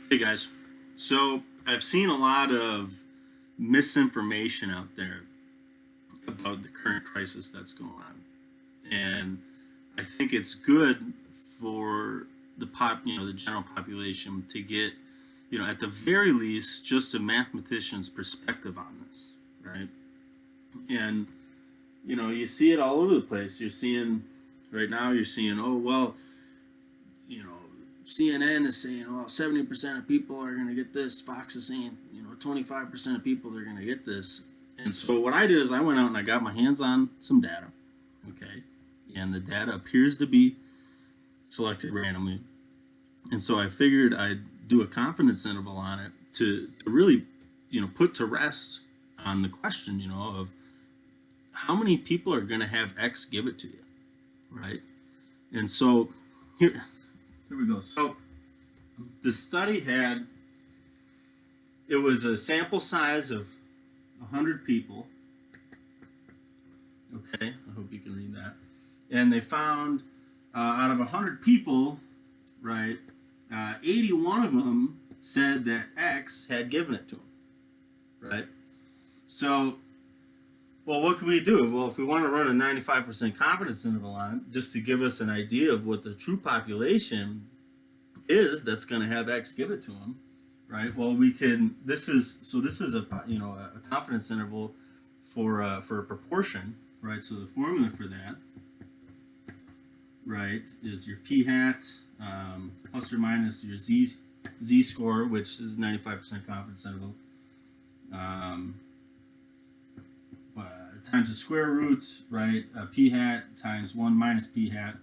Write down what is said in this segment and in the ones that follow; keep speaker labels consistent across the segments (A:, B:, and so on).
A: Hey guys, so I've seen a lot of misinformation out there about the current crisis that's going on, and I think it's good for the general population to get, at the very least, just a mathematician's perspective on this, right? And you see it all over the place. You're seeing right now. You're seeing, oh well, you know, CNN is saying, well, 70% of people are going to get this. Fox is saying, 25% of people are going to get this. And so what I did is I went out and I got my hands on some data. Okay. And the data appears to be selected randomly. And so I figured I'd do a confidence interval on it to really, put to rest on the question, of how many people are going to have X give it to you. Right. And so here we go. So the study it was a sample size of 100 people. Okay, I hope you can read that. And they found out of 100 people, right, 81 of them said that X had given it to them, right? So, well, what can we do? Well, if we want to run a 95% confidence interval on it, just to give us an idea of what the true population is that's going to have X give it to them, right? Well, we can. This is a a confidence interval for a proportion, right? So the formula for that, right, is your p hat plus or minus your z score, which is 95% confidence interval. Times the square root, right? P hat times 1 minus p hat.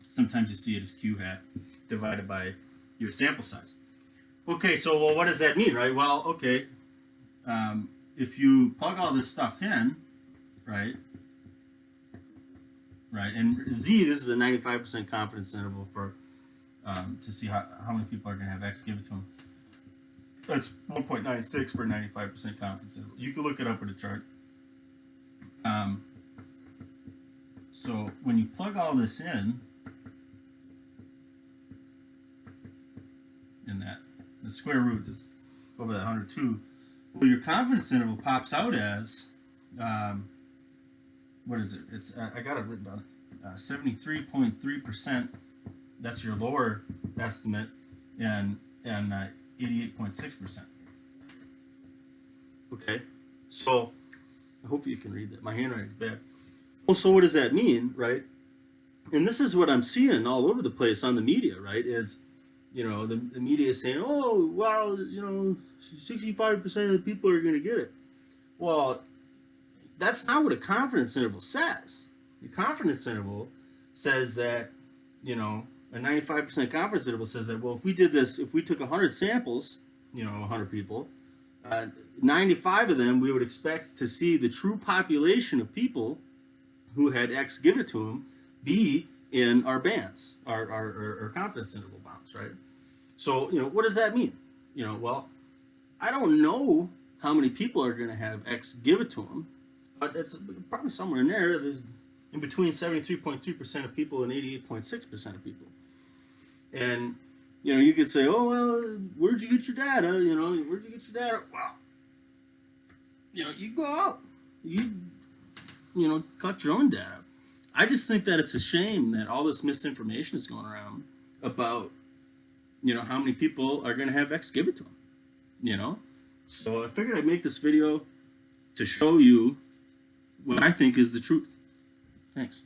A: Sometimes you see it as q hat divided by your sample size. Okay, so well, what does that mean, right? Well, okay, if you plug all this stuff in, right, and Z, this is a 95% confidence interval for to see how many people are going to have X given to them. That's 1.96 for 95% confidence interval. You can look it up with a chart. So when you plug all this in that, the square root is over that 102. Well, your confidence interval pops out as, what is it? It's I got it written down. 73.3%. That's your lower estimate, and 88.6%. Okay, so I hope you can read that. My handwriting's bad. Well, so what does that mean, right? And this is what I'm seeing all over the place on the media, right? Is the media is saying, oh, well, 65% of the people are going to get it. Well, that's not what a confidence interval says. The confidence interval says that, a 95% confidence interval says that, well, if we did this, if we took 100 samples, 100 people, 95 of them, we would expect to see the true population of people who had X given to them be in our bands, our confidence interval bounds, right? So, what does that mean? Well, I don't know how many people are going to have X give it to them, but it's probably somewhere in there. There's in between 73.3% of people and 88.6% of people. And, you could say, oh, well, where'd you get your data? Where'd you get your data? Well, you go out, you collect your own data. I just think that it's a shame that all this misinformation is going around about, how many people are going to have X give it to them, So I figured I'd make this video to show you what I think is the truth. Thanks.